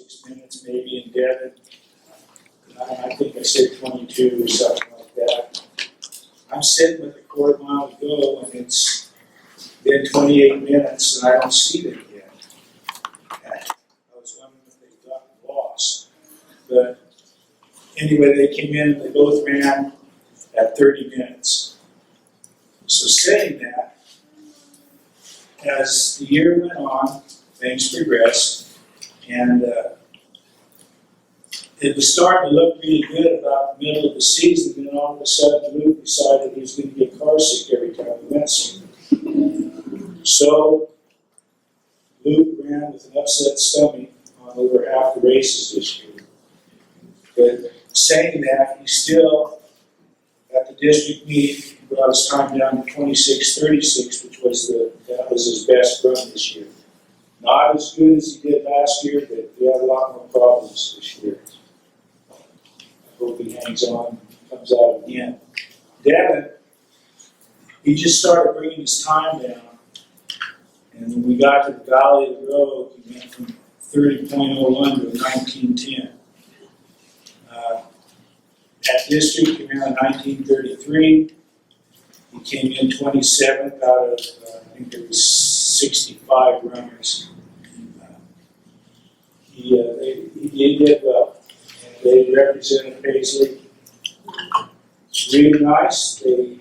26 minutes maybe, and Devin, I think I said 22 or something like that. I'm sitting with a quarter mile to go, and it's been 28 minutes, and I don't see them yet. I was wondering if they got lost. But anyway, they came in and they both ran at 30 minutes. So saying that, as the year went on, things progressed, and it was starting to look really good about the middle of the season, and all of a sudden Luke decided he was going to get car sick every time we went somewhere. So Luke ran with an upset stomach on over half the races this year. But saying that, he still, at the district meet, brought his time down to 26:36, which was that was his best run this year. Not as good as he did last year, but he had a lot more problems this year. I hope he hangs on and comes out again. Devin, he just started bringing his time down. And when we got to the Valley of the Road, he went from 30.01 to 19:10. At district, he ran a 19:33. He came in 27th out of, I think it was 65 runners. He did well. And they represented Paisley. It's really nice. They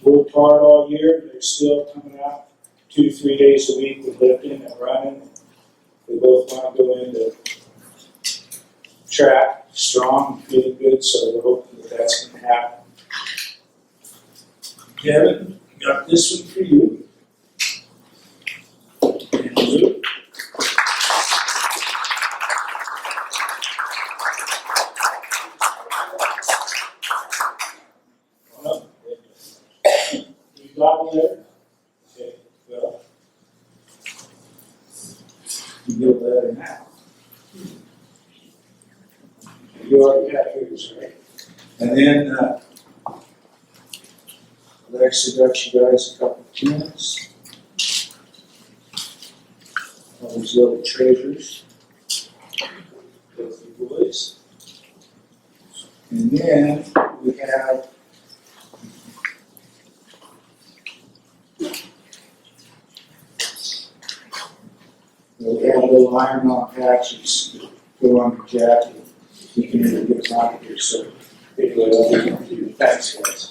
worked hard all year. They're still coming out 2 to 3 days a week with lifting and running. They both want to go into track strong and feeling good, so we're hoping that that's going to happen. Kevin, got this one for you. And Luke. Well, you got me there? Okay, well, you feel better now. You already have yours, right? And then, Alexa got you guys a couple of minutes. All these little treasures. With you boys. And then we have little iron-on patches that go on your jacket. You can either get them out of here, so thanks, guys.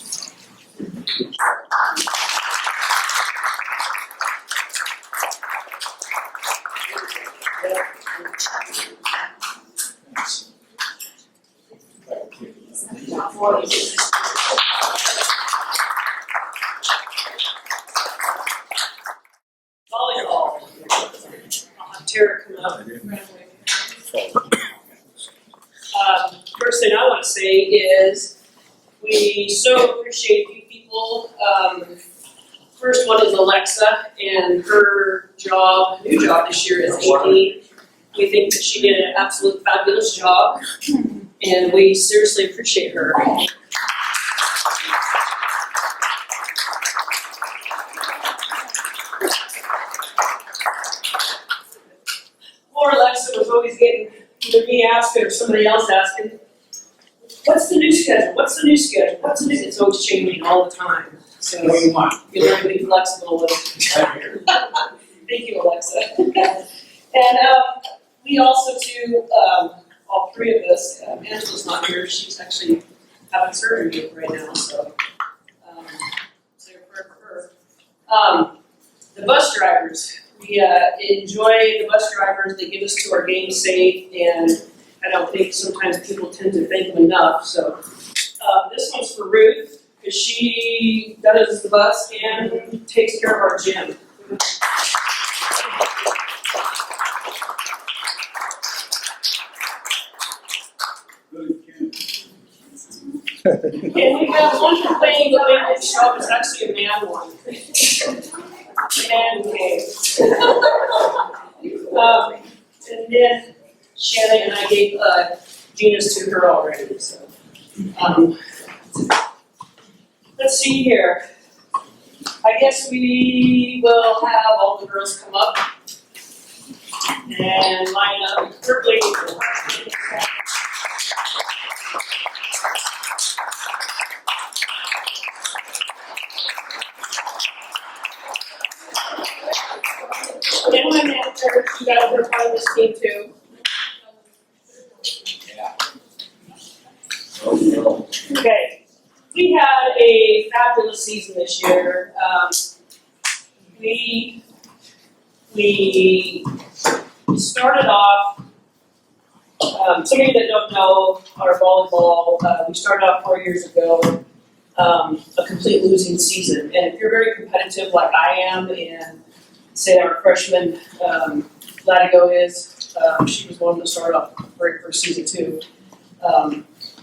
Volleyball. I'll have Tara come up. First thing I want to say is we so appreciate you people. First one is Alexa, and her new job this year is AD. We think that she did an absolute fabulous job, and we seriously appreciate her. Poor Alexa was always getting either me asking or somebody else asking, what's the new schedule? What's the new schedule? What's the new? It's always changing all the time. So What do you want? you learn to be flexible with it. Thank you, Alexa. And we also too, all three of us, Angela's not here. She's actually having surgery right now, so say a prayer for her. The bus drivers. We enjoy the bus drivers. They get us to our game safe, and I don't think sometimes people tend to thank them enough. So this one's for Ruth, because she does the bus and takes care of our gym. And we have one complaining the banquet shop is actually a man one. Man cave. And then Shannon and I gave Gina's to her already. So let's see here. I guess we will have all the girls come up. And line up quickly. And my manager, you guys are part of this team too. Okay, we had a fabulous season this year. We started off, some of you that don't know our volleyball, we started off 4 years ago, a complete losing season. And if you're very competitive like I am, and say our freshman, Latigo is, she was one to start off the very first season too.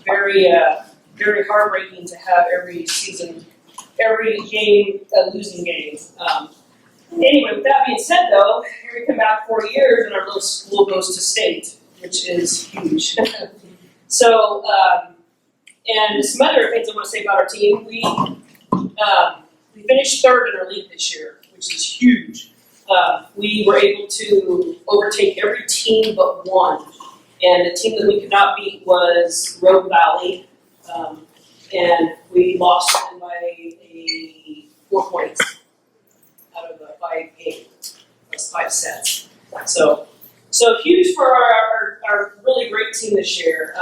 Very heartbreaking to have every season, every game a losing game. Anyway, with that being said though, here we come back 4 years and our little school goes to state, which is huge. So, and some other things I want to say about our team, we finished third in our league this year, which is huge. We were able to overtake every team but one. And the team that we could not beat was Rogue Valley, and we lost them by 4 points out of the 5 games. That's 5 sets. So huge for our really great team this year.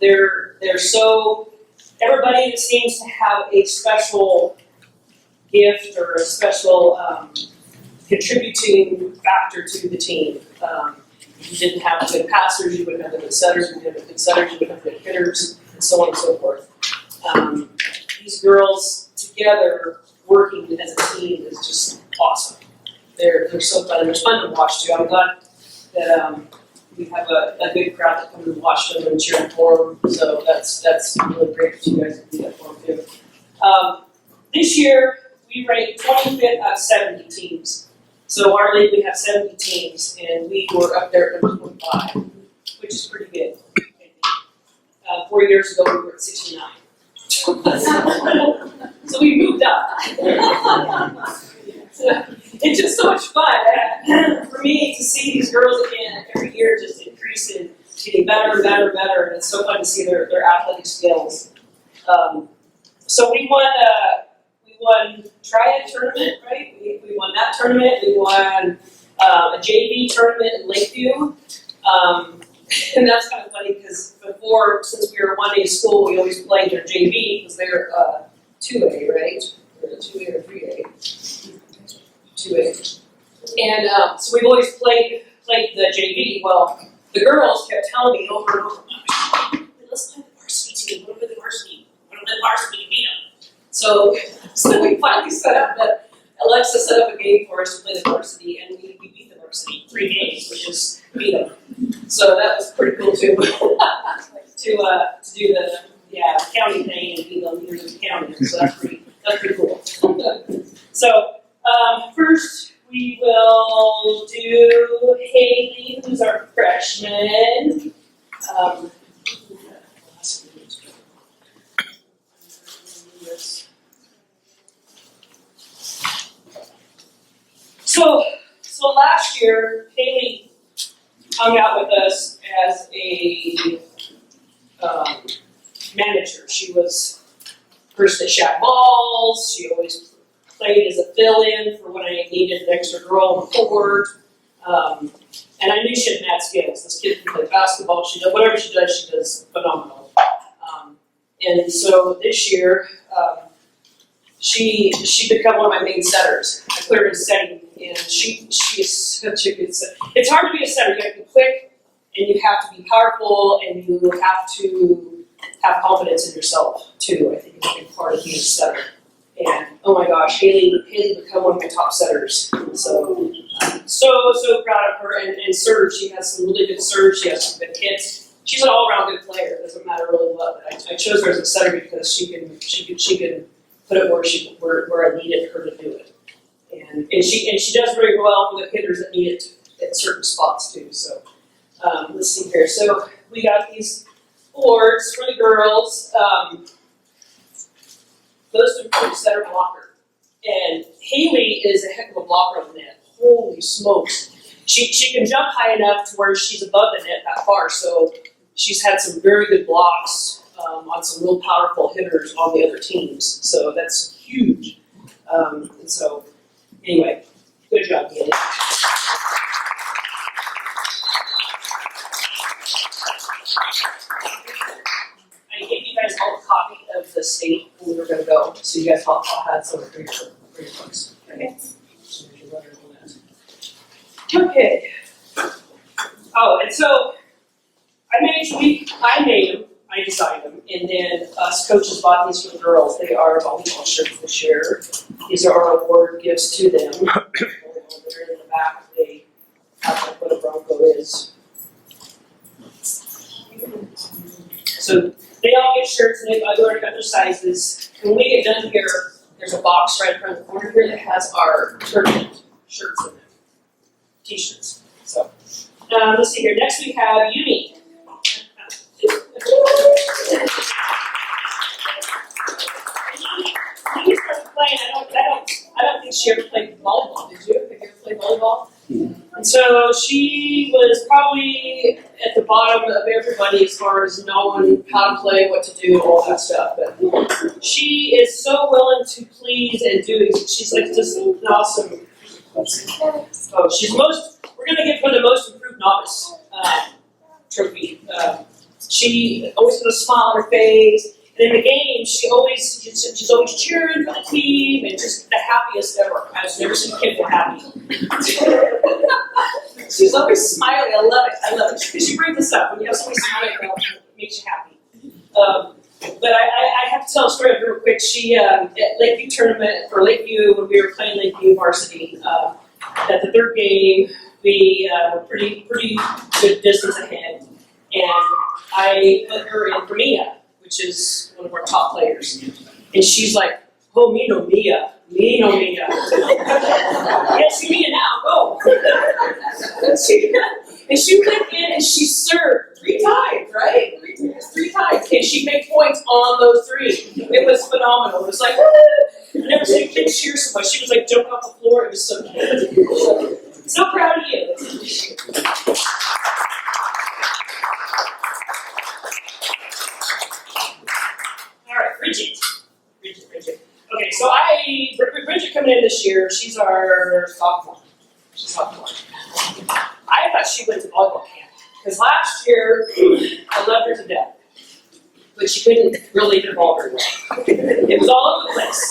They're so, everybody seems to have a special gift or a special contributing factor to the team. You didn't have good passers, you wouldn't have the good setters, you didn't have good setters, you wouldn't have good hitters, and so on and so forth. These girls together working as a team is just awesome. They're so fun, and they're fun to watch too. I'm glad that we have a good crowd that comes and watch them and cheer for them, so that's really great that you guys can do that for them too. This year, we ranked 25th out of 70 teams. So our league, we have 70 teams, and we were up there at number 25, which is pretty good. 4 years ago, we were at 69. So we moved up. It's just so much fun for me to see these girls again every year just increasing, getting better and better and better, and it's so fun to see their athletic skills. So we won Triad tournament, right? We won that tournament. We won a JV tournament in Lakeview. And that's kind of funny because before, since we were a 1A school, we always played their JV because they're 2A, right? Or 2A or 3A? 2A. And so we've always played the JV. Well, the girls kept telling me over and over, let's play the varsity team. What about the varsity? What about the varsity? Beat them. So we finally Alexa set up a game for us to play the varsity, and we beat the varsity 3 games, which is beat them. So that was pretty cool too, to do the county thing and beat them leaders of the county. So that's pretty cool. So first we will do Haley, who's our freshman. So last year, Haley hung out with us as a manager. She was first at Shack Balls. She always played as a fill-in for when I needed an extra girl on the court. And I knew she had mad skills. This kid can play basketball. She does whatever she does phenomenal. And so this year, she became one of my main setters. I put her in setting, and she is such a good setter. It's hard to be a setter. You have to be quick, and you have to be powerful, and you have to have confidence in yourself too. I think it's a big part of being a setter. And oh my gosh, Haley became one of my top setters. So so proud of her. And serve, she has some really good serve. She has some good hits. She's an all-around good player. It doesn't matter really what. I chose her as a setter because she can put it where I needed her to do it. And she does very well for the hitters that need it at certain spots too. So let's see here. So we got these boards for the girls. Those to improve setter blocker. And Haley is a heck of a blocker on the net. Holy smokes. she can jump high enough to where she's above the net that far. So she's had some very good blocks on some real powerful hitters on the other teams. So that's huge. And so anyway, good job, Haley. I gave you guys all a copy of the state when we were going to go, so you guys all had some for your books. Okay. So there's your letter on that. Okay. Oh, and so I made them, I designed them, and then us coaches bought these for the girls. They are volleyball shirts this year. These are our award gifts to them. They're in the back. They have like what a Bronco is. So they all get shirts, and I go to cut their sizes. When we get done here, there's a box right in front of the corner here that has our tournament shirts in them, t-shirts. So let's see here. Next we have Yumi. Yumi started playing. I don't think she ever played volleyball. Did you? Have you ever played volleyball? And so she was probably at the bottom of everybody as far as knowing how to play, what to do, all that stuff. But she is so willing to please and do. She's like just an awesome. Oh, we're going to give her the most improved novice trophy. She always has a smile on her face. And in the game, she's always cheering for the team and just the happiest ever. I've never seen a kid more happy. She's always smiling. I love it. Because she brings this up. When you have somebody smiling, it makes you happy. But I have to tell a story real quick. She, at Lakeview tournament, for Lakeview, when we were playing Lakeview varsity, at the third game, we were pretty good distance ahead. And I put her in for Mia, which is one of our top players. And she's like, oh, me no Mia. Yes, Mia now, go. and she went in and she served 3 times, right? Three times. And she made points on those 3. It was phenomenal. It was like, woo! I've never seen a kid cheer so much. She was like jumping off the floor. It was so cute. So proud of you. All right, Bridget. Okay, so Bridget coming in this year, she's our sophomore. I thought she went to volleyball camp, because last year, I loved her to death, but she couldn't really hit the ball very well. It was all over the place.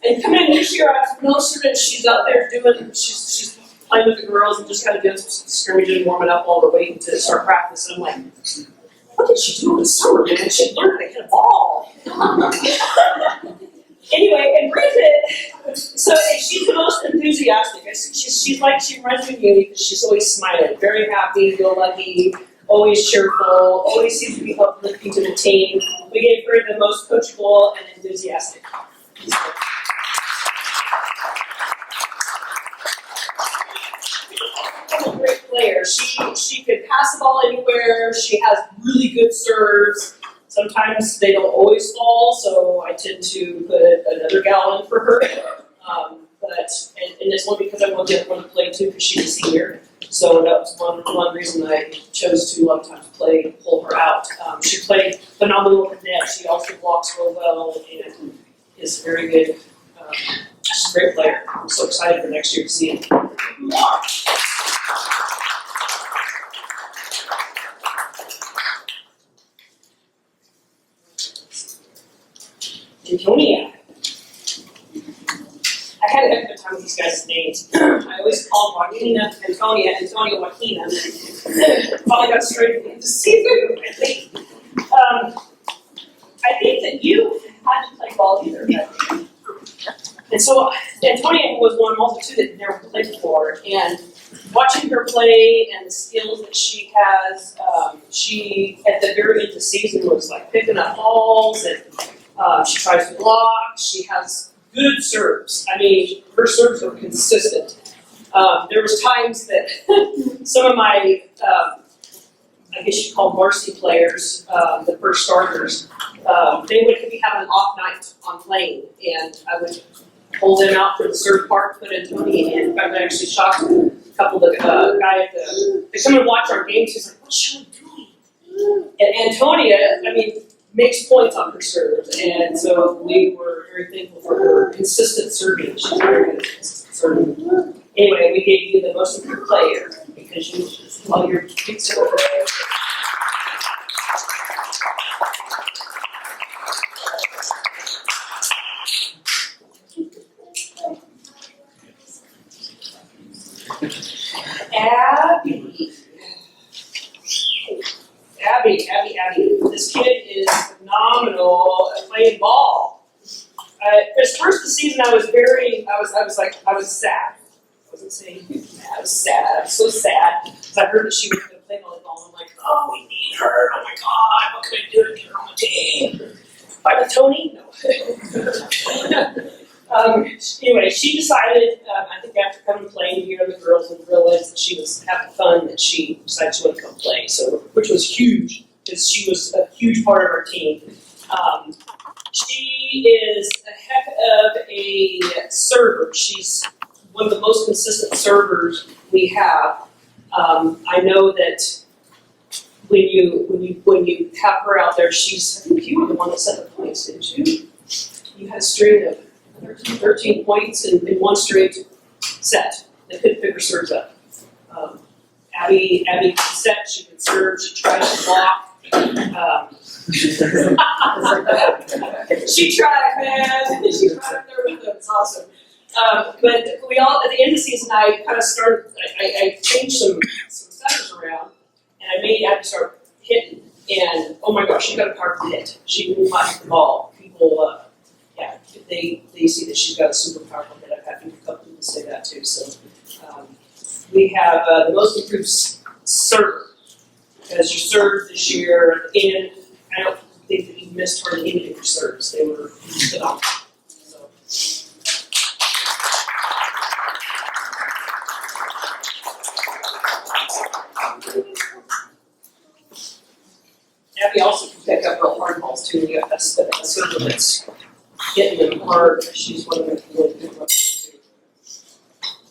And coming in this year, I was no certain she's out there she's playing with the girls and just kind of doing some scrimmaging and warming up while we're waiting to start practice. And I'm like, what did she do in the summer, man? She learned how to hit a ball. Anyway, and Bridget, so she's the most enthusiastic. She reminds me of you because she's always smiling, very happy, go lucky, always cheerful, always seems to be uplifting to the team. We gave her the most coachable and enthusiastic. She's a great player. She could pass the ball anywhere. She has really good serves. Sometimes they don't always fall, so I tend to put another gal in for her. And this one because I want the other one to play too because she's a senior. So that was one reason I chose to a lot of times pull her out. She played phenomenal with the net. She also blocks real well and is very good. She's a great player. I'm so excited for next year to see it. Antonia. I had a good time with these guys' names. I always called Joaquina, Antonia Joaquina. Finally got straight to see you. I think that you hadn't played ball either. And so Antonia was one also too that never played before. And watching her play and the skills that she has, she at the very end of the season was like picking up balls and she tries to block. She has good serves. I mean, her serves are consistent. There was times that some of my, I guess you'd call varsity players, the first starters, they would be having an off night on playing, and I would hold them out for the serve part, put Antonia in. In fact, I actually shocked couple of the guy at the, they come and watch our games. He's like, "What's Shelly doing?" And Antonia, I mean, makes points on her serve, and so we were very thankful for her consistent serving. She's very good at consistent serving. Anyway, we gave you the most improved player because you all your big serve. Abby. This kid is phenomenal at playing ball. First of the season, I was sad. I wasn't saying mad, I was sad. I was so sad because I heard that she was going to play volleyball. I'm like, oh, we need her. Oh my God, what can I do to get her on the team? Fight with Tony? No. Anyway, she decided, I think after coming playing here, the girls had realized that she was having fun, that she decided she wanted to come play, so, which was huge, because she was a huge part of our team. She is a heck of a server. She's one of the most consistent servers we have. I know that when you have her out there, I think you were the one that set the points, didn't you? You had a string of 13 points in one straight set. They couldn't pick her serves up. Abby could set, she could serve, she tried to block. She tried, man. She tried up there with them. It's awesome. But we all, at the end of the season, I kind of started, I changed some setters around, and I made Abby start hitting. And oh my gosh, she got a powerful hit. She knew how to hit the ball. People, they see that she's got a super powerful hit. I've had a couple people say that too. So we have the most improved server, because your serve this year, and I don't think that you missed hardly any of your serves. They were phenomenal. So. Abby also can pick up real hard balls too. You got a server that's hitting them hard. She's one of the really good ones too.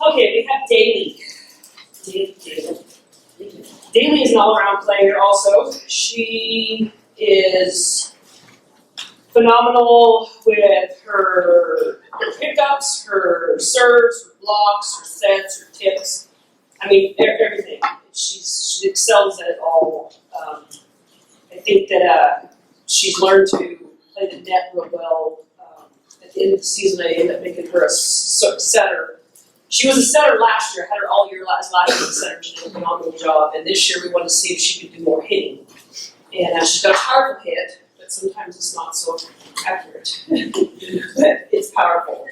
Okay, we have Daly. Daly is an all-around player also. She is phenomenal with her pickups, her serves, her blocks, her sets, her tips. I mean, everything. She excels at it all. I think that she's learned to play the net real well. At the end of the season, I ended up making her a setter. She was a setter last year. I had her all year last year as a setter. She did a phenomenal job. And this year we wanted to see if she could do more hitting. And she's got a powerful hit, but sometimes it's not so accurate. But it's powerful.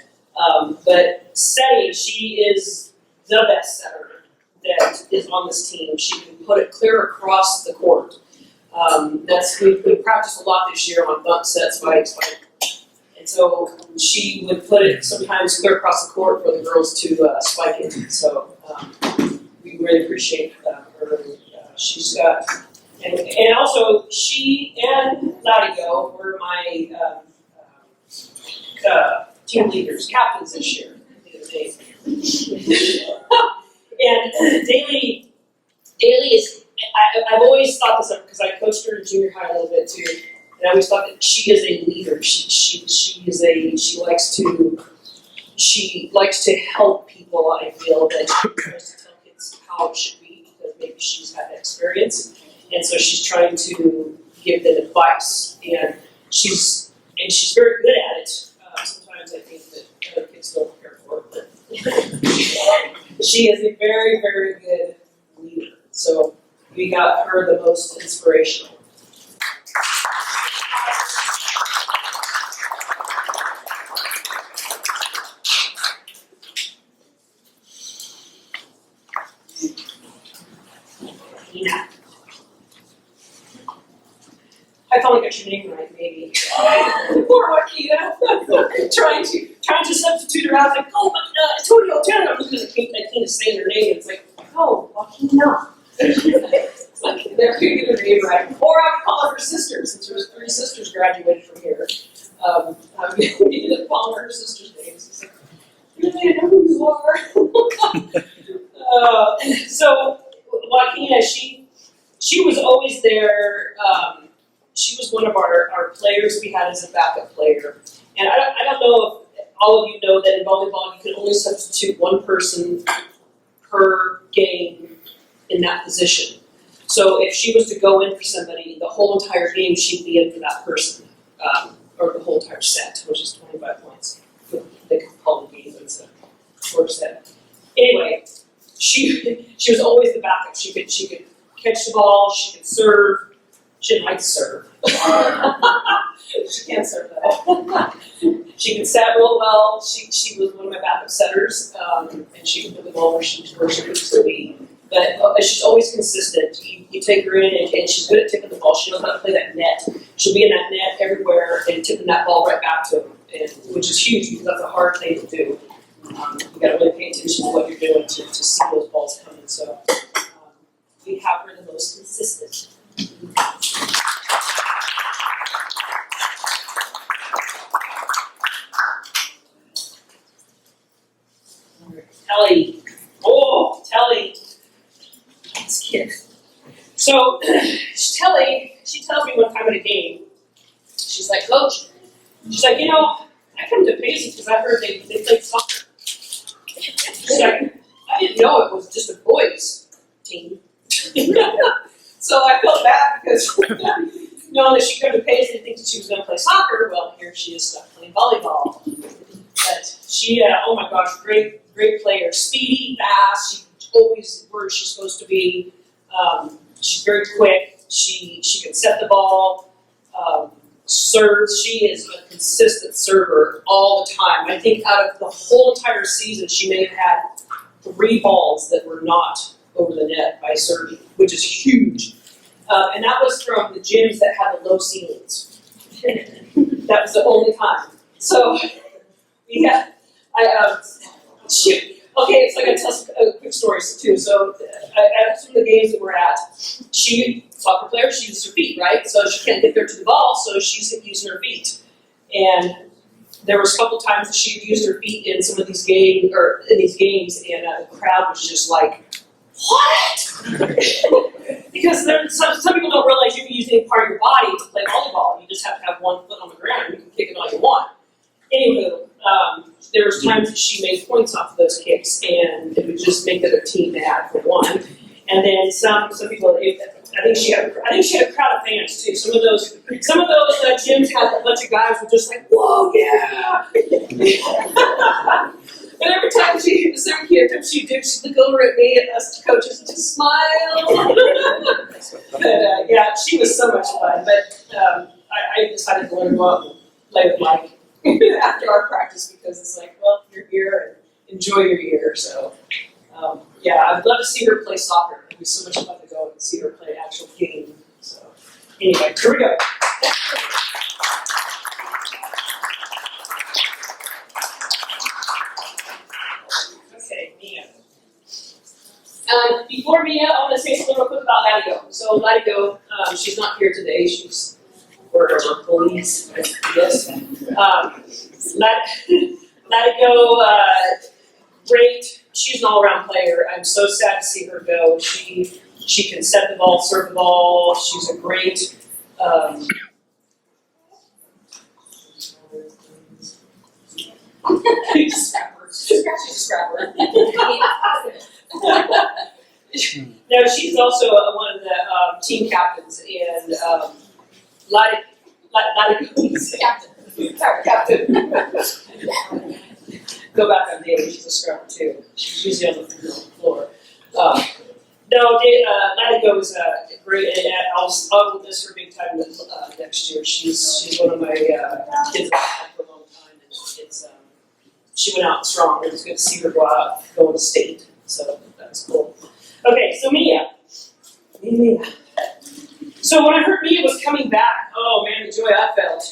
But setting, she is the best setter that is on this team. She can put it clear across the court. We practiced a lot this year on bump sets, spikes. And so she would put it sometimes clear across the court for the girls to spike it. So we really appreciate her. She's got, and also she and Latigo were my team leaders, captains this year. And Daly is, I've always thought this up because I coached her in junior high a little bit too. And I always thought that she is a leader. She likes to help people. I feel that she tries to tell kids how it should be because maybe she's had that experience, and so she's trying to give them advice. And she's very good at it. Sometimes I think that other kids don't care for it, but she is a very, very good leader. So we got her the most inspirational. I finally got your name right, maybe. Poor Joaquina. trying to substitute her out. Like, oh, but Antonio, I'm looking at Joaquina saying her name. It's like, oh, Joaquina. It's like, they're going to get her name right. Or I could call her sister, since there was 3 sisters graduated from here. We ended up calling her sisters' names. It's like, really, I know who you are. So Joaquina, she was always there. She was one of our players we had as a backup player. And I don't know if all of you know that in volleyball you can only substitute one person per game in that position. So if she was to go in for somebody, the whole entire game she'd be in for that person, or the whole entire set, which is 25 points. They could call the game, but it's a short set. Anyway, she was always the backup. She could catch the ball, she could serve. She didn't like to serve. She can't serve though. She could set real well. She was one of my backup setters, and she could put the ball where she needs to be. But she's always consistent. You take her in, and she's good at tipping the ball. She knows how to play that net. She'll be in that net everywhere and tipping that ball right back to him, which is huge because that's a hard thing to do. You got to really pay attention to what you're doing to see those balls coming. So we have her the most consistent. Telly. Oh, Telly. This kid. So, Telly, she tells me one time at a game, she's like, Coach, she's like, I come to Paisley because I heard they played soccer. She's like, I didn't know it was just a boys team. So I felt bad because knowing that she came to Paisley and thinking she was going to play soccer, well, here she is stuck playing volleyball. But she, oh my gosh, great player. Speedy, fast, she always where she's supposed to be. She's very quick. She can set the ball, serves. She is a consistent server all the time. I think out of the whole entire season, she may have had 3 balls that were not over the net by serving, which is huge. And that was from the gyms that had the low ceilings. That was the only time. So, yeah, it's like I tell quick stories too. So, at some of the games that we're at, soccer player, she uses her feet, right? So she can't get there to the ball, so she's using her feet. And there was a couple times that she used her feet in some of these games, and the crowd was just like, what? Because some people don't realize you can use any part of your body to play volleyball. You just have to have one foot on the ground and you can kick it all you want. Anywho, there was times that she made points off of those kicks, and it would just make the team mad for one. And then some people, I think she had a crowd of fans too. Some of those gyms had a bunch of guys who were just like, whoa, yeah! And every time she look over at me and us coaches and just smile. But yeah, she was so much fun. But I decided to let her go out and play with Mike after our practice because it's like, well, you're here and enjoy your year. So yeah, I'd love to see her play soccer. It'd be so much fun to go and see her play an actual game. So anyway, here we go. Okay, Mia. Before Mia, I want to say something real quick about Latigo. So Latigo, she's not here today. She's wherever, police, I guess. Latigo, great. She's an all-around player. I'm so sad to see her go. She can set the ball, serve the ball. She's a great. She's a scrapper. No, she's also one of the team captains, and Latigo's captain. Go back on David, she's a scrubber too. She's usually on the floor. Latigo is great, and I'll miss her big time next year. She's one of my kids I've had for a long time, and she went out strong. It was good to see her go to state, so that's cool. Okay, so Mia. So when I heard Mia was coming back, oh man, the joy I felt.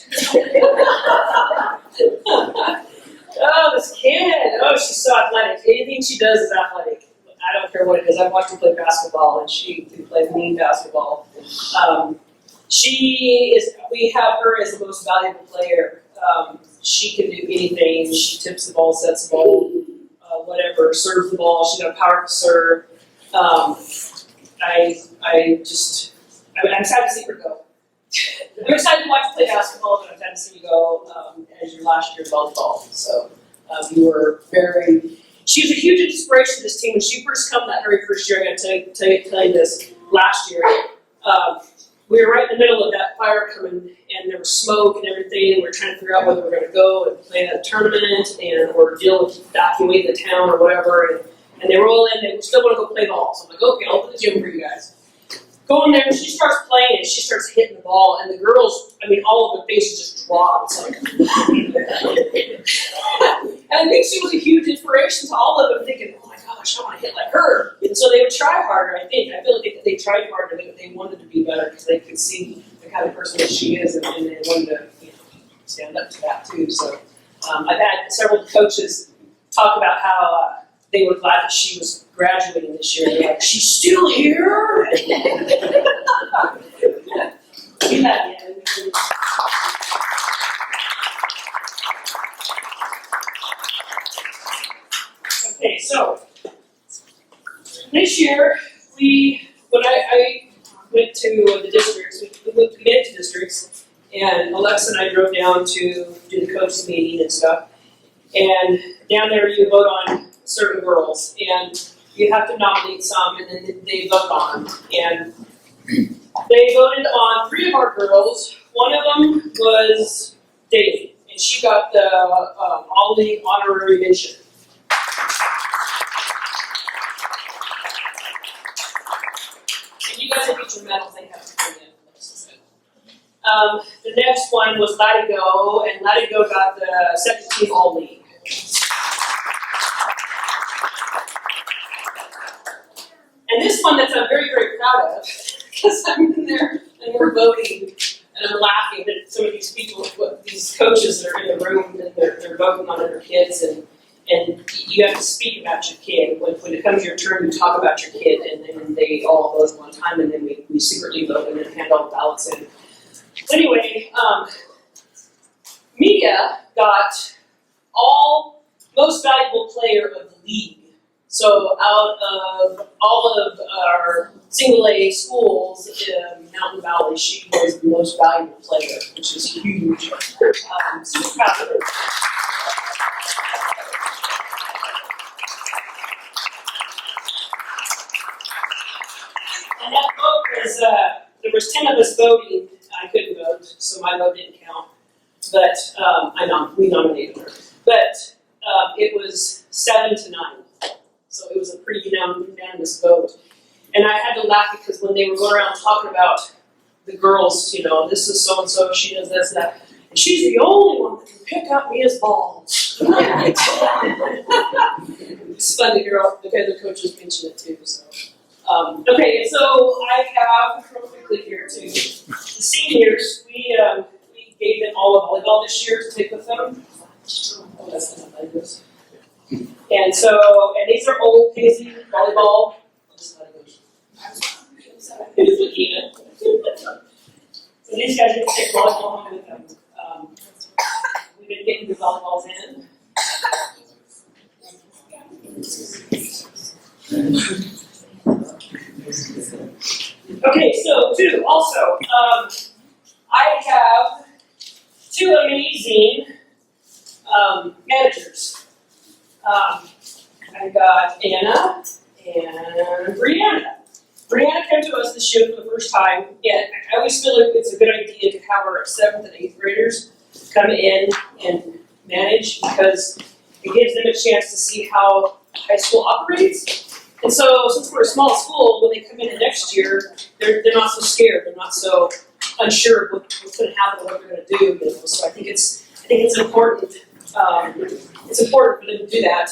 Oh, this kid. Oh, she's so athletic. Anything she does is athletic. I don't care what it is. I've watched her play basketball, and she can play mean basketball. We have her as the most valuable player. She can do anything. She tips the ball, sets the ball, whatever, serves the ball. She got a powerful serve. I'm sad to see her go. I'm excited to watch you play basketball, but I'm sad to see you go as your last year of volleyball. So you were she was a huge inspiration to this team. When she first came that very first year, I got to tell you this, last year, we were right in the middle of that fire coming, and there was smoke and everything, and we were trying to figure out whether we were going to go and play a tournament or deal with evacuating the town or whatever. And they roll in, and we still want to go play ball. So I'm like, okay, I'll open the gym for you guys. Go in there, and she starts playing, and she starts hitting the ball, and the girls, all of their faces just dropped. It's like, and I think she was a huge inspiration to all of them, thinking, oh my gosh, I want to hit like her. And so they would try harder, I think. I feel like they tried harder, they wanted to be better because they could see the kind of person that she is, and they wanted to stand up to that too. So I've had several coaches talk about how they were glad that she was graduating this year. They're like, she's still here? Yeah. Okay, so this year when I went to the districts, we made it to districts, and Alexa and I drove down to do the coaches meeting and stuff. And down there you vote on certain girls, and you have to nominate some, and then they vote on them. And they voted on 3 of our girls. One of them was Daisy, and she got the Ollie honorary mention. And you guys will get your medals. They have to come in. The next one was Latigo, and Latigo got the second team All-League. And this one that I'm very, very proud of, because I'm in there and we're voting, and I'm laughing at some of these people, these coaches that are in the room, and they're voting on other kids, and you have to speak about your kid. When it comes your turn, you talk about your kid, and then they all vote one time, and then we secretly vote and then hand all the ballots in. Anyway, Mia got most valuable player of the league. So out of all of our single A schools in Mountain Valley, she was the most valuable player, which is huge. Super proud of her. And that vote was, there was 10 of us voting. I couldn't vote, so my vote didn't count. But we nominated her. But it was 7-9. So it was a pretty unanimous vote. And I had to laugh because when they were going around talking about the girls, this is so-and-so, she does this, that. And she's the only one that can pick up Mia's balls. It's funny, the other coaches mentioned it too. So. Okay, so I have, real quickly here too, the seniors, we gave them all a volleyball this year to take with them. Oh, that's not like this. And these are old Paisley volleyball. So these guys are going to take volleyball home with them. We've been getting the volleyballs in. Okay, so also, I have 2 amazing managers. I got Anna and Brianna. Brianna came to us this year for the first time, and I always feel like it's a good idea to have our 7th and 8th graders come in and manage, because it gives them a chance to see how high school operates. And so, since we're a small school, when they come in the next year, they're not so scared. They're not so unsure of what's going to happen, what they're going to do. So I think it's important. It's important for them to do that.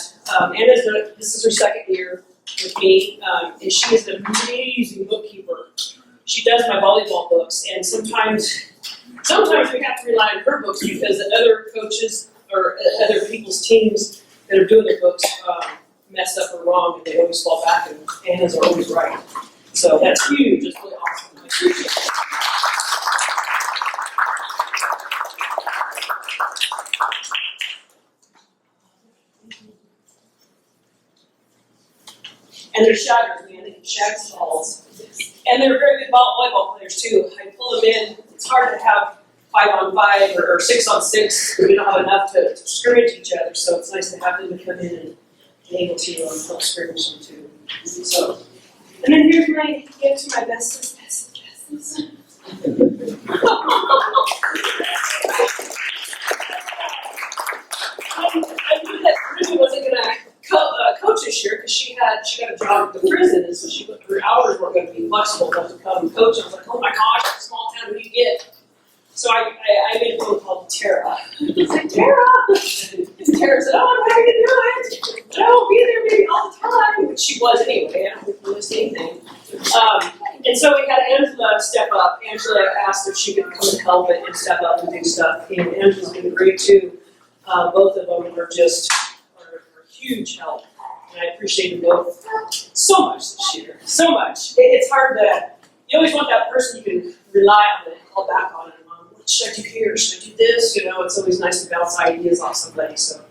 This is her 2nd year with me, and she is an amazing bookkeeper. She does my volleyball books, and sometimes we have to rely on her books because the other coaches or other people's teams that are doing their books mess up or wrong, and they always fall back, and Anna's are always right. So that's huge. It's really awesome. I appreciate it. And they're shaggers, man, they can shag balls. And they're very good volleyball players too. I pull them in, it's hard to have 5-on-5 or 6-on-6, we don't have enough to scrimmage each other, so it's nice to have them to come in and be able to help scrimmage them too. So, and then here's my gift to my bestest. I knew that Ruby wasn't gonna coach this year because she got a job at the prison, and so her hours weren't going to be flexible enough to come and coach. I was like, oh my gosh, it's a small town, who do you get? So I made a phone call to Tara. I was like, Tara! And Tara said, oh, I'm happy to do it. But I won't be there maybe all the time. But she was anyway, I don't think we missed anything. And so we had Angela step up. Angela asked if she could come and help and step up and do stuff. And Angela's been great too. Both of them are just are huge help. And I appreciate them both so much this year. So much. It's hard to, you always want that person you can rely on and call back on. What should I do here? Should I do this? You know, it's always nice to bounce ideas off somebody. So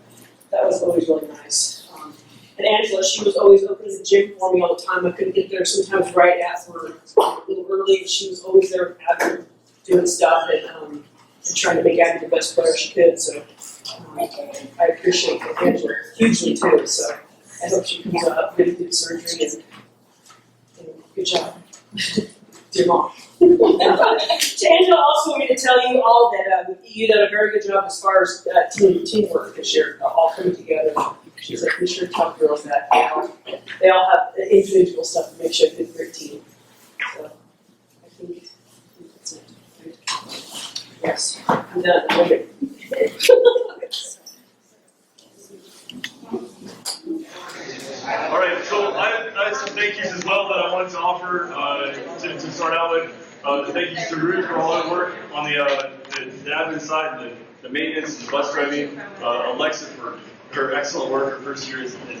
that was always really nice. And Angela, she was always opening the gym for me all the time. I couldn't get there sometimes right after a little early. She was always there after doing stuff and trying to make Abby the best player she could. So I appreciate Angela hugely too. So I hope she comes up good through the surgery and good job. Dear Mom. Angela also wanted me to tell you all that you did a very good job as far as teamwork this year, all coming together. She's like, be sure to tell girls that they all have individual stuff to make sure it's a great team. So I think that's it. Yes, I'm done. Okay. All right, so I have some thank yous as well that I wanted to offer to start out with. The thank yous to Ruth for all her work on the admin side, the maintenance, the bus driving. Alexa for her excellent work her first year as AD,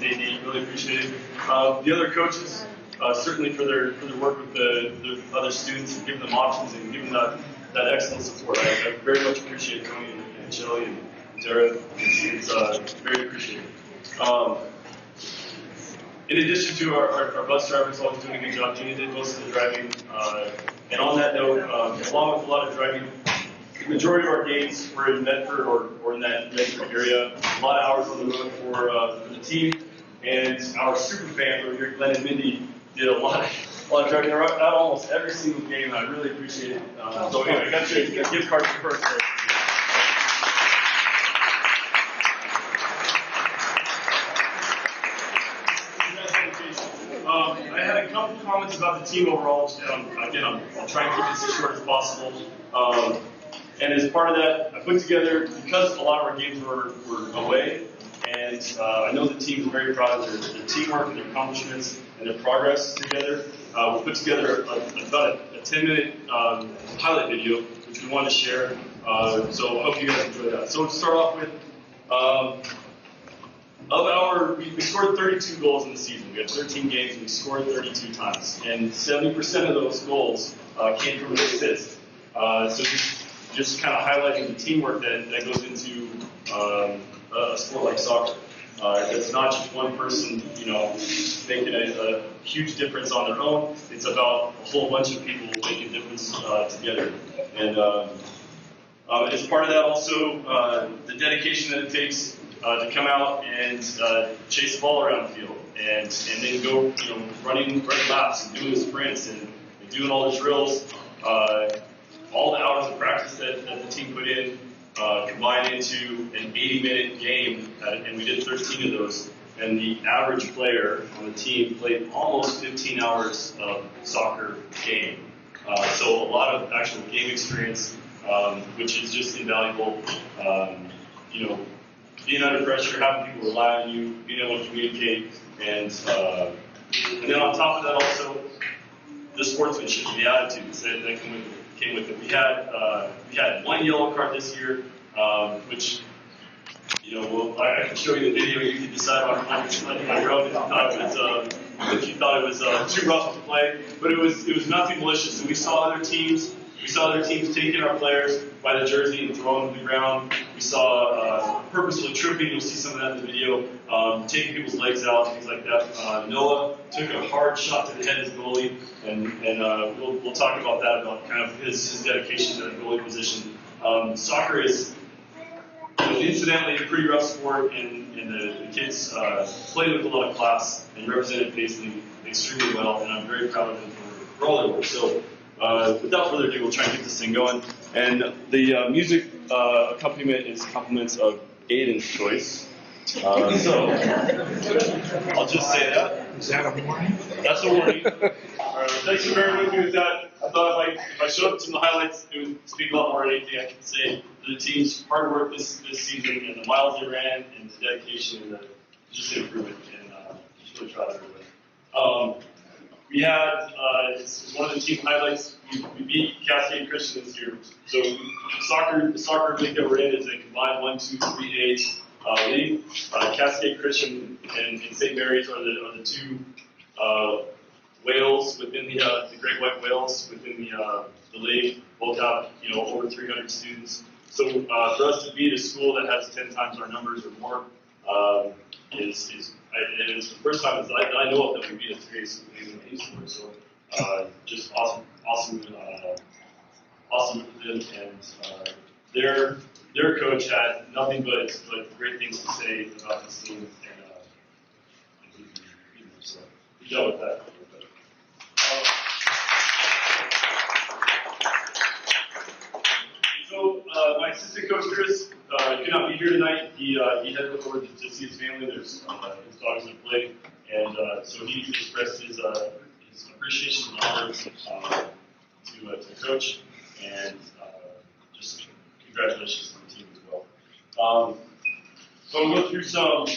really appreciate it. The other coaches, certainly for their work with the other students and giving them options and giving that excellent support. I very much appreciate Tony and Shelly and Tara. It's very appreciated. In addition to our bus drivers always doing a good job, Jeannie did most of the driving. And on that note, along with a lot of driving, the majority of our games were in Medford or in that Medford area. A lot of hours on the road for the team. And our super fan over here, Glenn and Mindy, did a lot of driving out almost every single game, and I really appreciate it. So anyway, I got you a gift card for first. I had a couple comments about the team overall. Again, I'll try and keep this as short as possible. And as part of that, I put together, because a lot of our games were away, and I know the team is very proud of their teamwork and their accomplishments and their progress together. We put together about a 10-minute pilot video, which we wanted to share. So I hope you guys enjoy that. So to start off with, we scored 32 goals in the season. We had 13 games and we scored 32 times. And 70% of those goals came from an assist. So just kind of highlighting the teamwork that goes into a sport like soccer. It's not just one person, making a huge difference on their own. It's about a whole bunch of people making a difference together. And as part of that, also the dedication that it takes to come out and chase the ball around the field, and then go, running laps and doing the sprints and doing all the drills. All the hours of practice that the team put in combined into an 80-minute game, and we did 13 of those. And the average player on the team played almost 15 hours of soccer game. So a lot of actual game experience, which is just invaluable. Being under pressure, having people rely on you, being able to communicate, and then on top of that also, the sportsmanship, the attitudes that came with it. We had one yellow card this year, which, I can show you the video. You can decide on your own if you thought it was too rough to play. But it was nothing malicious. And we saw other teams taking our players by the jersey and throwing them to the ground. We saw purposefully tripping. You'll see some of that in the video. Taking people's legs out, things like that. Noah took a hard shot to the head as goalie, and we'll talk about that, about kind of his dedication to the goalie position. Soccer is incidentally a pretty rough sport, and the kids played with a lot of class and represented Paisley extremely well, and I'm very proud of them for all their work. So without further ado, we'll try and get this thing going. And the music accompaniment is compliments of Aiden's choice. So I'll just say that. Is that a warning? That's a warning. Thanks for bearing with me with that. I thought if I showed up some of the highlights, it would speak a lot more than anything I can say. The team's hard work this season, and the miles they ran, and the dedication, and just the improvement, and just really proud of everybody. We had, it's one of the team highlights, we beat Cascade Christian this year. So the soccer league that we're in is a combined 1-2-3-8 league. Cascade Christian and St. Mary's are the two whales within the Great White Whales within the league. Both have over 300 students. So for us to beat a school that has 10 times our numbers or more it's the first time that I know of that we beat a 3A school in the sport. So just awesome with them, and their coach had nothing but great things to say about this team, and so good job with that. So my assistant coach Chris could not be here tonight. He headed over to see his family. There's his dogs in play, and so he expressed his appreciation and honor to coach, and just congratulations to the team as well. So we'll go through some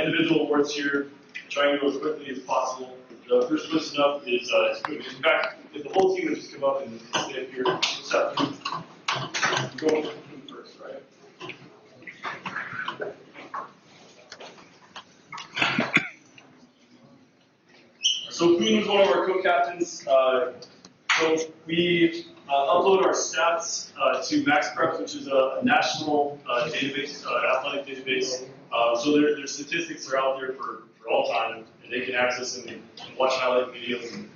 individual awards here. Try and go as quickly as possible. The first person up is in fact, if the whole team would just come up and stay up here, what's up? Go first, right? So Poon was one of our co-captains. So we upload our stats to MaxPreps, which is a national database, athletic database. So their statistics are out there for all time, and they can access them and watch highlight videos and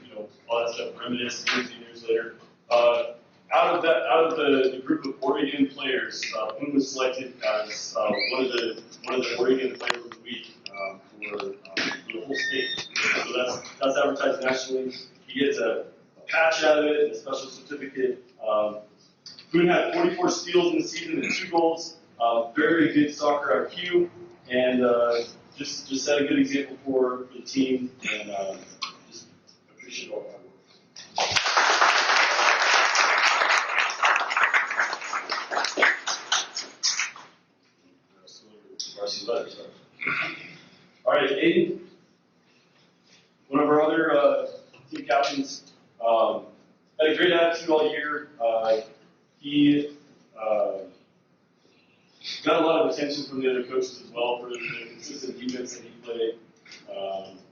all that stuff, reminisce years later. Out of the group of Oregon players, Poon was selected as one of the Oregon Players of the Week for the whole state. So that's advertised nationally. He gets a patch out of it and a special certificate. Poon had 44 steals in the season and 2 goals. Very good soccer IQ, and just set a good example for the team, and just appreciate all the hard work. All right, Aiden, one of our other team captains, had a great attitude all year. He got a lot of attention from the other coaches as well for the consistent defense that he played.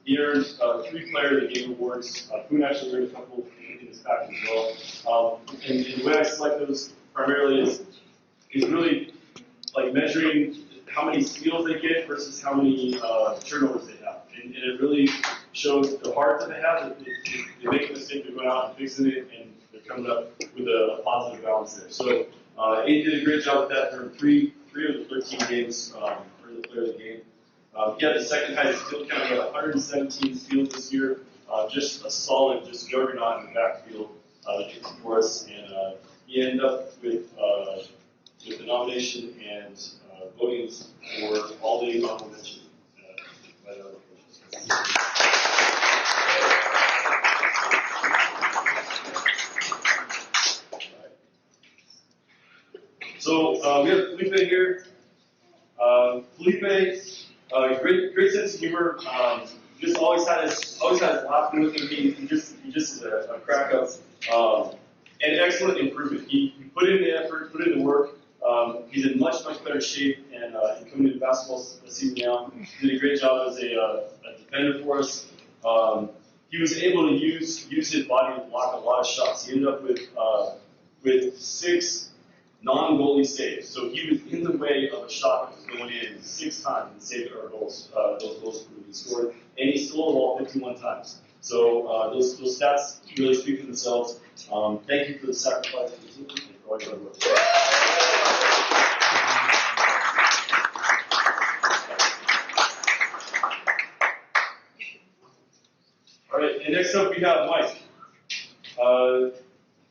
He earned 3 Player of the Game awards. Poon actually earned a couple in his package as well. And the way I select those primarily is really like measuring how many steals they get versus how many turnovers they have. And it really shows the heart that they have. They make a mistake, they're going out and fixing it, and they're coming up with a positive balance there. So Aiden did a great job with that. There were 3 of the 13 games for the Player of the Game. He had the second highest steal count at 117 steals this year. Just a solid, juggernaut in the backfield that kicked for us, and he ended up with the nomination and votings for all the honorable mention by the other coaches. So we have Felipe here. Felipe, great sense of humor. Just always had his laughing with him. He just is a crack up. And excellent improvement. He put in the effort, put in the work. He's in much better shape, and coming into basketball season now, he did a great job as a defender for us. He was able to use his body to block a lot of shots. He ended up with 6 non-goalie saves. So he was in the way of a shot that was going in 6 times and saved our goals. Those goals he scored, and he stole the ball 51 times. So those stats really speak for themselves. Thank you for the sacrifice of the team and for all your hard work. All right, and next up we have Mike.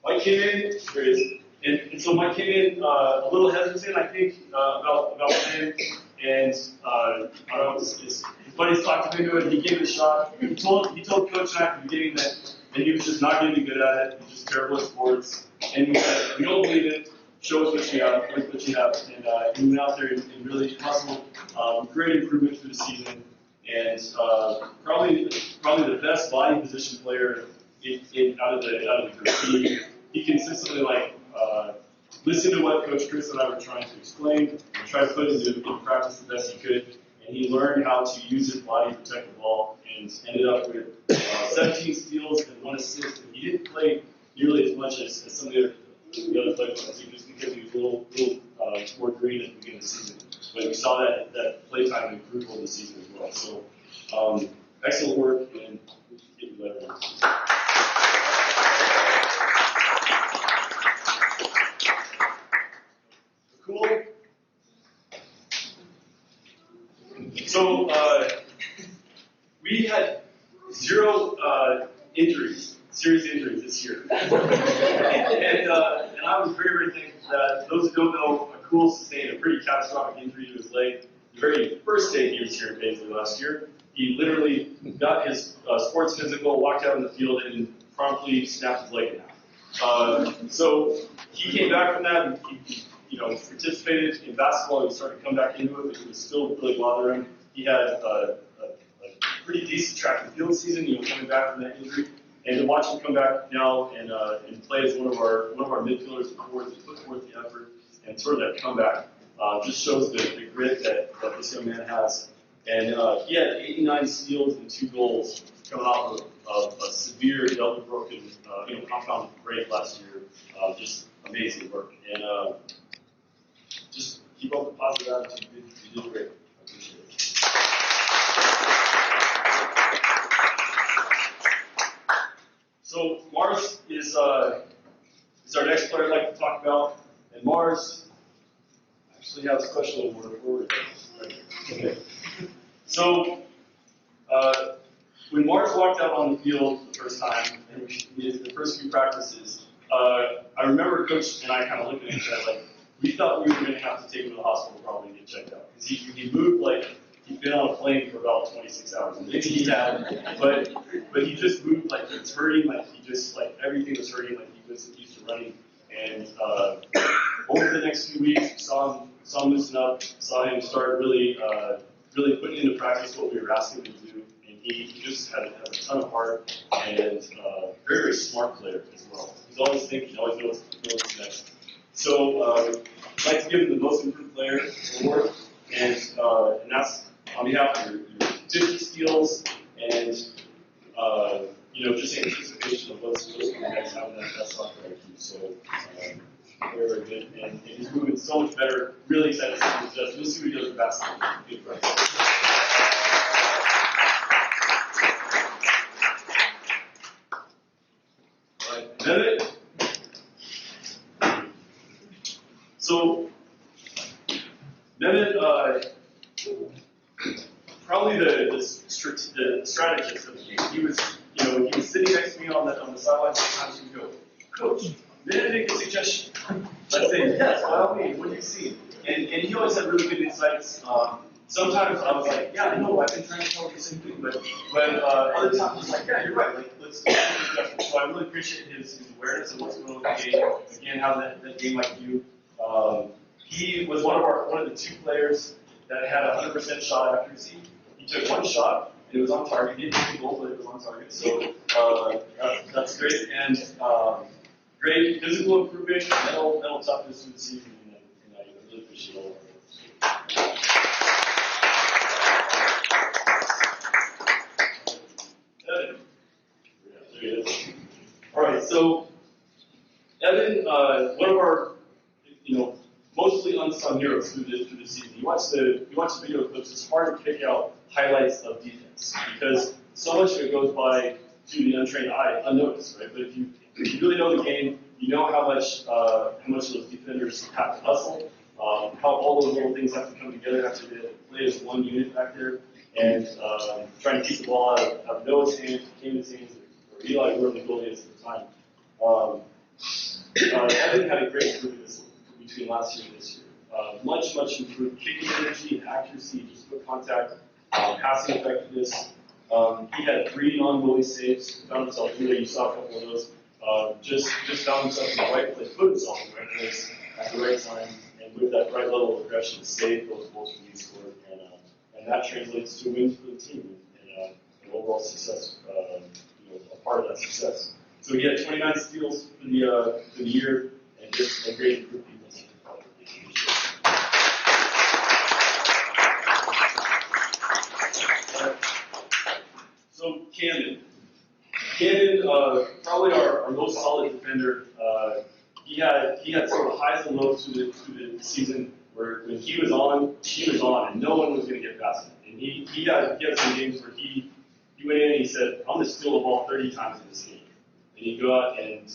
Mike came in, there he is. And so Mike came in a little hesitant, I think, about playing. And I don't know, his buddies talked him into it. He gave it a shot. He told Coach and I at the beginning that he was just not going to be good at it. He was just terrible at sports. And we said, we don't believe it. Show us what you have. Show us what you have. And he went out there and really hustled. Great improvement through the season. And probably the best body position player out of the group. He consistently listened to what Coach Chris and I were trying to explain, and tried to put it into practice the best he could, and he learned how to use his body to protect the ball, and ended up with 17 steals and 1 assist. And he didn't play nearly as much as some of the other players on the team, just because he was a little more green at the beginning of the season. But we saw that play time improve over the season as well. So excellent work, and get you better. Cool. So we had 0 injuries, serious injuries this year, and I was very, very thankful that those who don't know, Cool sustained a pretty catastrophic injury to his leg the very first day he was here in Paisley last year. He literally got his sports physical, walked out on the field, and promptly snapped his leg in half. So he came back from that. He participated in basketball. He started to come back into it, but it was still really bothering him. He had a pretty decent track and field season, coming back from that injury. And to watch him come back now and play as one of our midfielders and forwards, and put forth the effort and sort of that comeback just shows the grit that this young man has. And he had 89 steals and 2 goals coming off of a severe double broken, compound break last year. Just amazing work. And just keep up the positive attitude. You did great. I appreciate it. So Mars is our next player I'd like to talk about. And Mars actually has a question over forward. Okay. So when Mars walked out on the field the first time, and we did the first few practices, I remember Coach and I kind of looking at each other like, we thought we were going to have to take him to the hospital probably and get checked out. Because he moved like he'd been on a plane for about 26 hours. And maybe he had, but he just moved like it was hurting, like he just, like everything was hurting, like he wasn't used to running. And over the next few weeks, saw him loosen up, saw him start really putting into practice what we were asking him to do. And he just had a ton of heart and very, very smart player as well. He's always thinking, always knows what's next. So I'd like to give him the Most Improved Player award, and that's on behalf of your 50 skills and just anticipation of what's coming next, having that software IQ. So very, very good, and he's moving so much better. Really excited to see what he does. We'll see what he does with basketball. Good friends. All right, is that it? So, Mehmet, probably the strategist of the game. He was sitting next to me on the sideline sometimes. He would go, "Coach, may I make a suggestion?" I'd say, "Yes, by all means. What do you see?" And he always had really good insights. Sometimes I was like, "Yeah, I know. I've been trying to tell you the same thing," but other times I was like, "Yeah, you're right. Like, let's do discussion." So I really appreciate his awareness of what's going on with the game. Again, having that game IQ. He was one of the 2 players that had 100% shot accuracy. He took 1 shot, and it was on target. He didn't hit the goal, but it was on target. So that's great. And great physical improvement, mental toughness through the season, and I really appreciate all of it. Evan. There he is. All right, so Evan, one of our mostly unsung heroes through the season. You watch the video clips, it's hard to pick out highlights of defense because so much of it goes by to the untrained eye, unnoticed, right? But if you really know the game, you know how much those defenders have to hustle, how all those little things have to come together after they play as one unit back there, and trying to keep the ball out of Noah's hands, Cayman's hands, or Eli, whoever the goalie is at the time. Evan had a great improvement between last year and this year. Much improved kicking energy and accuracy, just foot contact, passing effectiveness. He had 3 non-goalie saves, found himself you saw a couple of those. Just found himself in the right place, put himself in the right place at the right time, and with that right level of aggression to save those goals when he scored. And that translates to wins for the team and an overall success, a part of that success. So he had 29 steals for the year, and just a great group of people. So Camden, probably our most solid defender. He had sort of highs and lows through the season where when he was on, and no one was going to get past him. And he had some games where he went in and he said, "I'm going to steal the ball 30 times in this game." And he'd go out and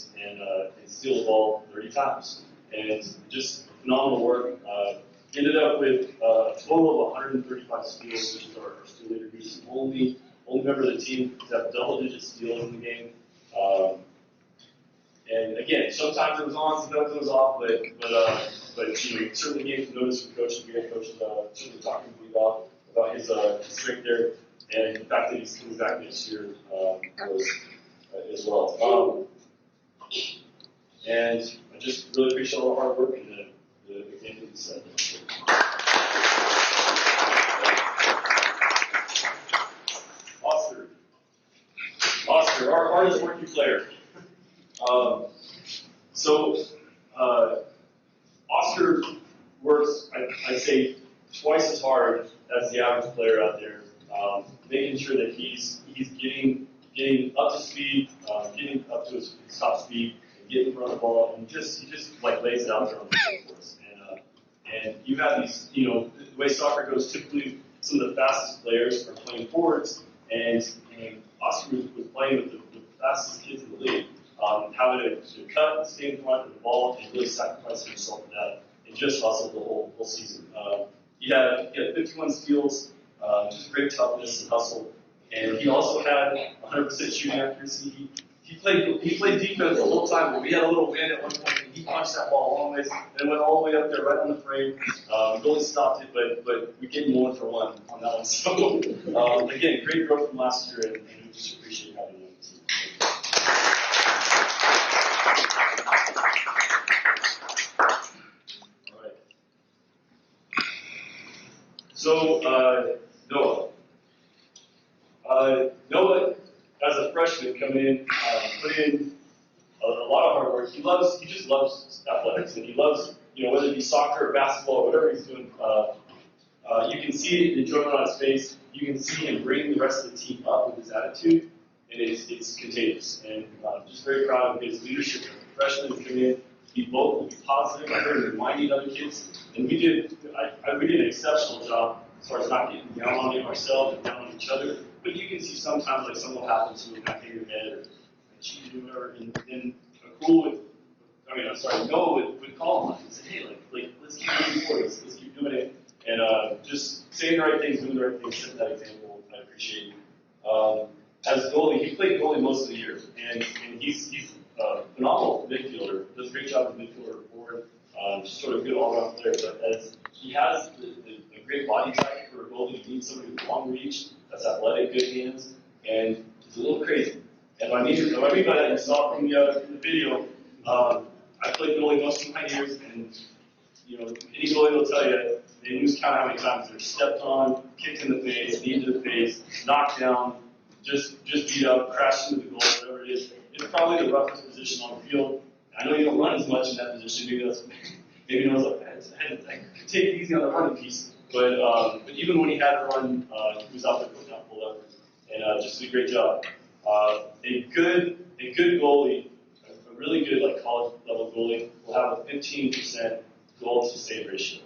steal the ball 30 times. And just phenomenal work. Ended up with a total of 135 steals, which is our steal leader. He was the only member of the team to have double-digit steals in the game. And again, sometimes it was on, sometimes it was off, but certainly gave some notice from coaches. We had coaches certainly talking to me about his strength there, and the fact that he's coming back next year as well. And I just really appreciate all the hard work and the game that he said. Oscar, our hardest working player. Oscar works, I'd say, twice as hard as the average player out there, making sure that he's getting up to speed, getting up to his top speed, and getting in front of the ball, and he just like lays it out there on the field for us. And you have these, the way soccer goes, typically some of the fastest players are playing forwards, and Oscar was playing with the fastest kids in the league, having to cut and stay in front of the ball and really sacrifice himself for that, and just hustled the whole season. He had 51 steals, just great toughness and hustle, and he also had 100% shooting accuracy. He played defense the whole time, but we had a little wind at one point, and he punched that ball a long ways, and it went all the way up there, right on the frame. The goalie stopped it, but we gave him 1 for 1 on that one. So, again, great growth from last year, and we just appreciate having him on the team. All right. So, Noah, as a freshman coming in, put in a lot of hard work. He just loves athletics, and he loves, whether it be soccer or basketball or whatever he's doing. You can see the enjoyment on his face. You can see him bring the rest of the team up with his attitude, and it's contagious. And I'm just very proud of his leadership. The freshmen come in, be vocal, be positive. I heard him reminding other kids, and we did an exceptional job as far as not getting down on ourselves and down on each other. But you can see sometimes like something will happen to him back in your head or cheated or whatever, and Noah would call him and say, hey, let's keep moving forward, let's keep doing it, and just saying the right things, doing the right things, setting that example. I appreciate it. As a goalie, he played goalie most of the year, and he's a phenomenal midfielder. Does a great job as a midfielder forward. Just sort of good all-around player. But as he has a great body type for a goalie, you need somebody with long reach, that's athletic, good hands, and he's a little crazy. And what I mean by that, you saw from the video. I played goalie most of my years, and any goalie will tell you they lose count how many times they're stepped on, kicked in the face, knee to the face, knocked down, just beat up, crashed into the goal, whatever it is. It's probably the roughest position on the field. I know you don't run as much in that position. Maybe I was like, I could take it easy on the running piece. But even when he had to run, he was out there putting out full effort, and just did a great job. A good goalie, a really good college level goalie, will have a 15% goal to save ratio.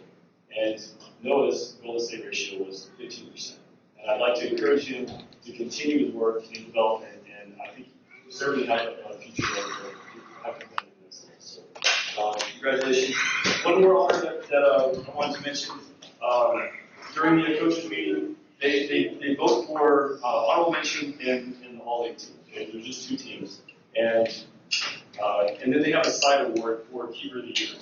And Noah's goal to save ratio was 15%. And I'd like to encourage him to continue his work in development, and I think he certainly have a future of this. So, congratulations. One more honor that I wanted to mention. During the coaches meeting, they vote for honorable mention in the All-League team. Okay? There's just 2 teams. And then they have a side award for Keeper of the Year.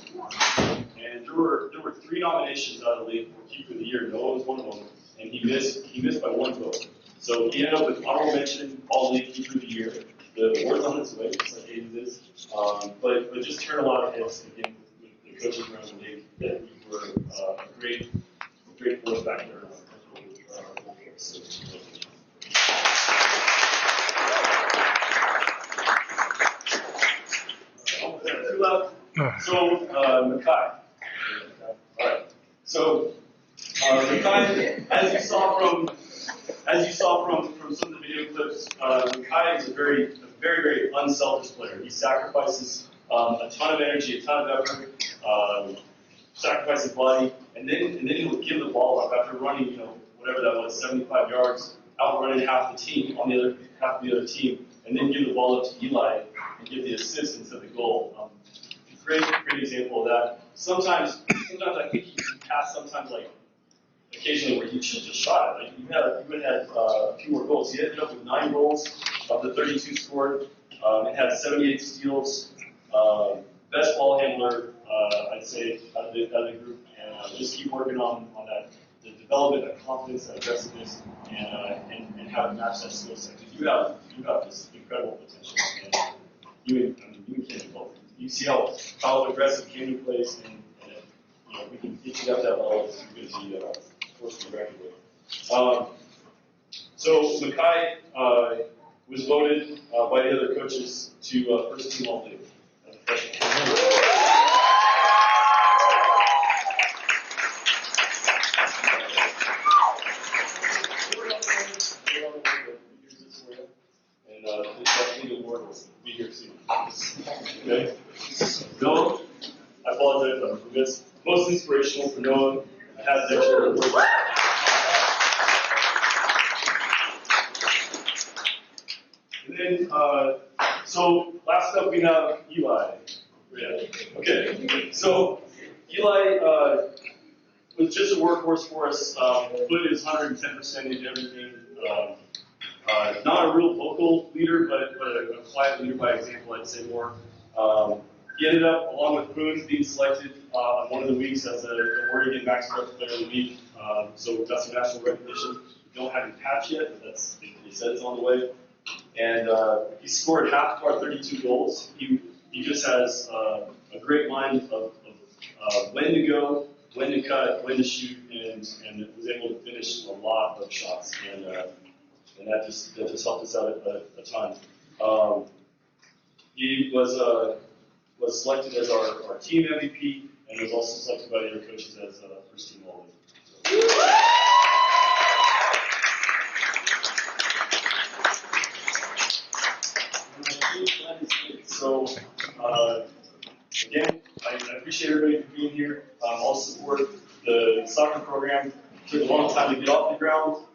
And there were 3 nominations out of the league for Keeper of the Year. Noah was one of them, and he missed by 1 vote. So he ended up with honorable mention, All-League Keeper of the Year. The award's on its way, just like Aiden is. But just turned a lot of heads again with the coaches around the league that we were a great force back there. So, Makai. Alright. So, Makai, as you saw from some of the video clips, Makai is a very, very unselfish player. He sacrifices a ton of energy, a ton of effort, sacrifices body, and then he will give the ball up after running, whatever that was, 75 yards, outrunning half the other team, and then give the ball up to Eli and give the assist instead of the goal. Great example of that. Sometimes I think he passed occasionally where he should have just shot it. Like you would have had a few more goals. He ended up with 9 goals of the 32 scored. It had 78 steals. Best ball handler, I'd say, out of the group. And just keep working on that, the development of confidence and aggressiveness, and how to match that skill set. You have this incredible potential, and you can do both. You see how aggressive Kenny plays, and we can get you up that level as good as he forced to be reckoned with. So Makai was voted by the other coaches to first team All-League as a freshman. And the award will be here soon. Okay? Noah, I apologize for this. Most inspirational for Noah has that share of work. And then, so last up we have Eli. Yeah. Okay. So Eli was just a workhorse for us. Put his 110% into everything. Not a real vocal leader, but a quiet leader by example, I'd say more. He ended up, along with Boone, being selected on one of the weeks as the Oregon Max Prep Player of the Week. So got some national recognition. We don't have his patch yet, but he said it's on the way. And he scored half of our 32 goals. He just has a great mind of when to go, when to cut, when to shoot, and was able to finish a lot of shots. And that just helped us out a ton. He was selected as our team MVP, and was also selected by the other coaches as first team All-League. So, again, I appreciate everybody for being here. All support. The soccer program took a long time to get off the ground.